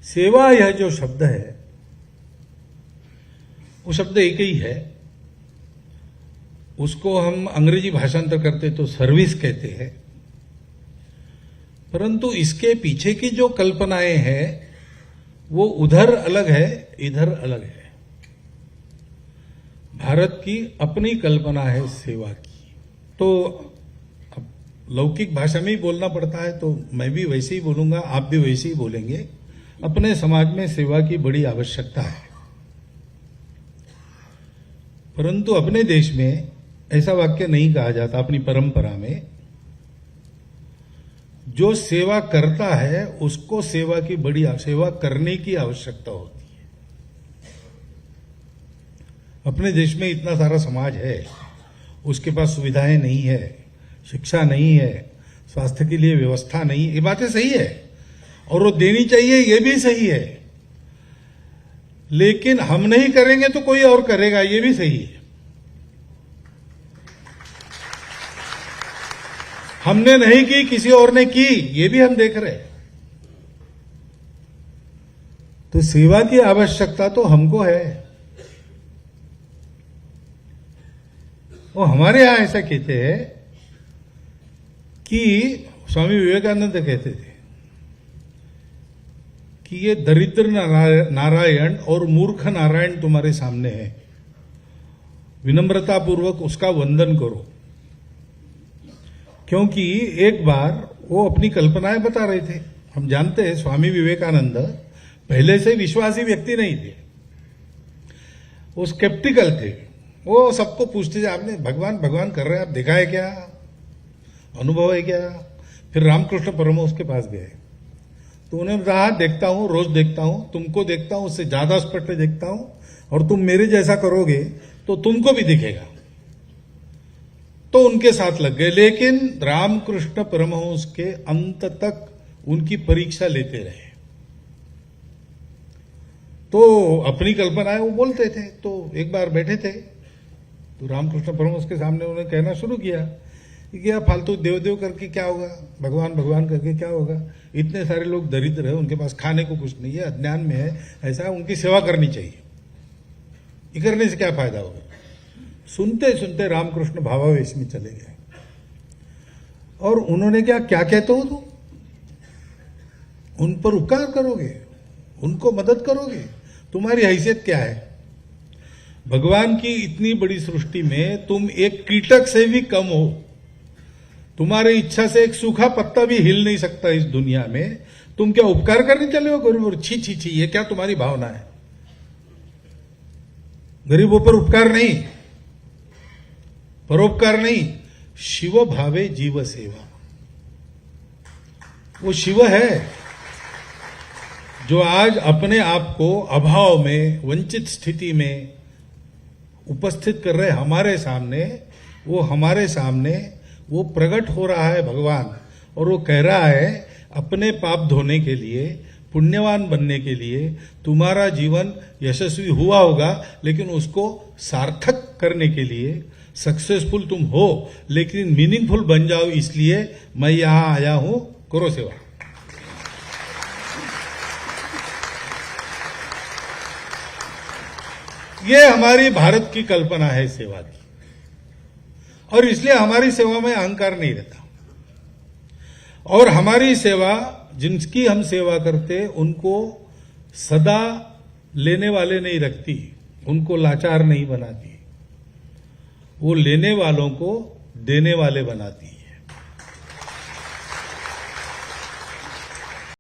सेवा यह जो शब्द है वो शब्द एक ही है। उसको हम अंग्रेजी भाषांतर करते तो सर्विस कहते हैं, परंतु इसके पीछे की जो कल्पनाएं हैं वो उधर अलग है, इधर अलग है। भारत की अपनी कल्पना है सेवा की। तो अब लौकिक भाषा में ही बोलना पड़ता है, तो मैं भी वैसे ही बोलूंगा, आप भी वैसे ही बोलेंगे। अपने समाज में सेवा की बड़ी आवश्यकता है, परंतु अपने देश में ऐसा वाक्य नहीं कहा जाता। अपनी परंपरा में जो सेवा करता है उसको सेवा करने की आवश्यकता होती है। अपने देश में इतना सारा समाज है, उसके पास सुविधाएं नहीं है, शिक्षा नहीं है, स्वास्थ्य के लिए व्यवस्था नहीं है। ये बातें सही है और वो देनी चाहिए, ये भी सही है, लेकिन हम नहीं करेंगे तो कोई और करेगा, ये भी सही है। हमने नहीं की, किसी और ने की, ये भी हम देख रहे हैं। तो सेवा की आवश्यकता तो हमको है। वो हमारे यहां ऐसा कहते हैं कि स्वामी विवेकानंद कहते थे कि ये दरिद्र नारायण और मूर्ख नारायण तुम्हारे सामने है, विनम्रतापूर्वक उसका वंदन करो। क्योंकि एक बार वो अपनी कल्पनाएं बता रहे थे। हम जानते हैं स्वामी विवेकानंद पहले से विश्वासी व्यक्ति नहीं थे, वो स्केप्टिकल थे। वो सबको पूछते थे, आपने भगवान भगवान कर रहे हैं, आप देखा है क्या, अनुभव है क्या? फिर रामकृष्ण परमहंस के पास गए तो उन्होंने कहा, देखता हूं, रोज देखता हूं, तुमको देखता हूं, उससे ज्यादा स्पष्ट देखता हूं, और तुम मेरे जैसा करोगे तो तुमको भी दिखेगा। तो उनके साथ लग गए, लेकिन रामकृष्ण परमहंस के अंत तक उनकी परीक्षा लेते रहे। तो अपनी कल्पनाएं वो बोलते थे। तो एक बार बैठे थे तो रामकृष्ण परमहंस के सामने उन्होंने कहना शुरू किया कि यार फालतू देव देव करके क्या होगा, भगवान भगवान करके क्या होगा, इतने सारे लोग दरिद्र है, उनके पास खाने को कुछ नहीं है, अज्ञान में है, ऐसा उनकी सेवा करनी चाहिए, ये करने से क्या फायदा होगा। सुनते सुनते रामकृष्ण भावावेश में चले गए और उन्होंने क्या कहते हो तुम, उन पर उपकार करोगे, उनको मदद करोगे, तुम्हारी हैसियत क्या है? भगवान की इतनी बड़ी सृष्टि में तुम एक कीटक से भी कम हो, तुम्हारी इच्छा से एक सूखा पत्ता भी हिल नहीं सकता इस दुनिया में, तुम क्या उपकार करने चले हो गरीबों? छी छी छी, ये क्या तुम्हारी भावना है? गरीबों पर उपकार नहीं, परोपकार नहीं, शिव भावे जीव सेवा। वो शिव है जो आज अपने आप को अभाव में, वंचित स्थिति में उपस्थित कर रहे हमारे सामने। वो हमारे सामने वो प्रकट हो रहा है भगवान, और वो कह रहा है अपने पाप धोने के लिए, पुण्यवान बनने के लिए तुम्हारा जीवन यशस्वी हुआ होगा, लेकिन उसको सार्थक करने के लिए, सक्सेसफुल तुम हो लेकिन मीनिंगफुल बन जाओ, इसलिए मैं यहां आया हूं, करो सेवा। ये हमारी भारत की कल्पना है सेवा की, और इसलिए हमारी सेवा में अहंकार नहीं रहता। और हमारी सेवा, जिनकी हम सेवा करते, उनको सदा लेने वाले नहीं रखती, उनको लाचार नहीं बनाती, वो लेने वालों को देने वाले बनाती।